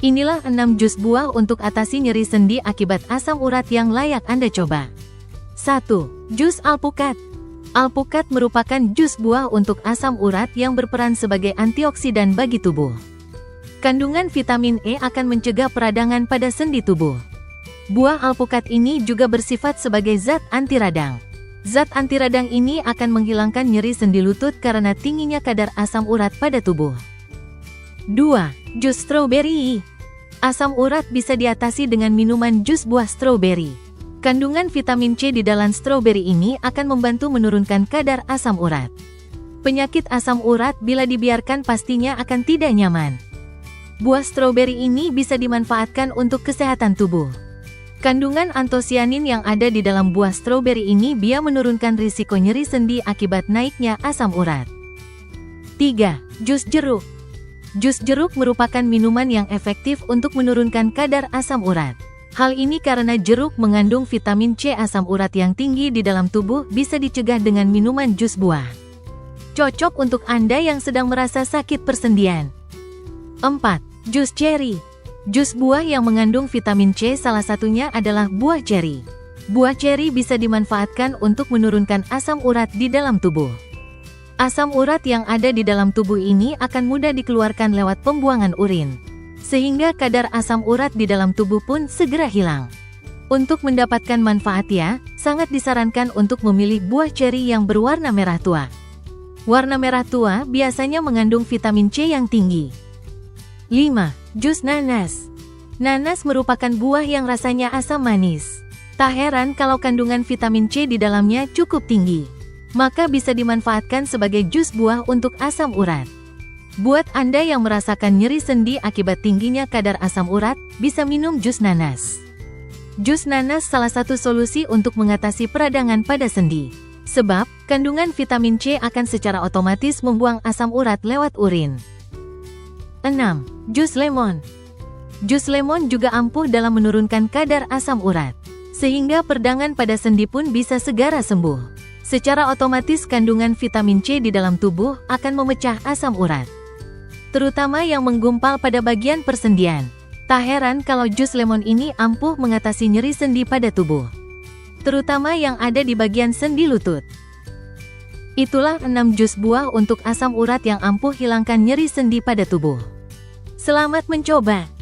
Inilah 6 jus buah untuk atasi nyeri sendi akibat asam urat yang layak Anda coba. 1. Jus alpukat. Alpukat merupakan jus buah untuk asam urat yang berperan sebagai antioksidan bagi tubuh. Kandungan vitamin E akan mencegah peradangan pada sendi tubuh. Buah alpukat ini juga bersifat sebagai zat anti radang. Zat anti radang ini akan menghilangkan nyeri sendi lutut karena tingginya kadar asam urat pada tubuh. 2. Jus stroberi. Asam urat bisa diatasi dengan minuman jus buah stroberi. Kandungan vitamin C di dalam stroberi ini akan membantu menurunkan kadar asam urat. Penyakit asam urat bila dibiarkan pastinya akan tidak nyaman. Buah stroberi ini bisa dimanfaatkan untuk kesehatan tubuh. Kandungan antosianin yang ada di dalam buah stroberi ini bisa menurunkan risiko nyeri sendi akibat naiknya asam urat. 3. Jus jeruk. Jus jeruk merupakan minuman yang efektif untuk menurunkan kadar asam urat. Hal ini karena jeruk mengandung vitamin C. Asam urat yang tinggi di dalam tubuh bisa dicegah dengan minuman jus buah. Cocok untuk Anda yang sedang merasa sakit persendian. 4. Jus ceri. Jus buah yang mengandung vitamin C salah satunya adalah buah ceri. Buah ceri bisa dimanfaatkan untuk menurunkan asam urat di dalam tubuh. Asam urat yang ada di dalam tubuh ini akan mudah dikeluarkan lewat pembuangan urin, sehingga kadar asam urat di dalam tubuh pun segera hilang. Untuk mendapatkan manfaatnya, sangat disarankan untuk memilih buah ceri yang berwarna merah tua. Warna merah tua biasanya mengandung vitamin C yang tinggi. 5. Jus nanas. Nanas merupakan buah yang rasanya asam manis. Tak heran kalau kandungan vitamin C di dalamnya cukup tinggi. Maka bisa dimanfaatkan sebagai jus buah untuk asam urat. Buat Anda yang merasakan nyeri sendi akibat tingginya kadar asam urat, bisa minum jus nanas. Jus nanas salah satu solusi untuk mengatasi peradangan pada sendi. Sebab, kandungan vitamin C akan secara otomatis membuang asam urat lewat urin. 6. Jus lemon. Jus lemon juga ampuh dalam menurunkan kadar asam urat, sehingga peradangan pada sendi pun bisa segera sembuh. Secara otomatis kandungan vitamin C di dalam tubuh akan memecah asam urat, terutama yang menggumpal pada bagian persendian. Tak heran kalau jus lemon ini ampuh mengatasi nyeri sendi pada tubuh, terutama yang ada di bagian sendi lutut. Itulah 6 jus buah untuk asam urat yang ampuh hilangkan nyeri sendi pada tubuh. Selamat mencoba!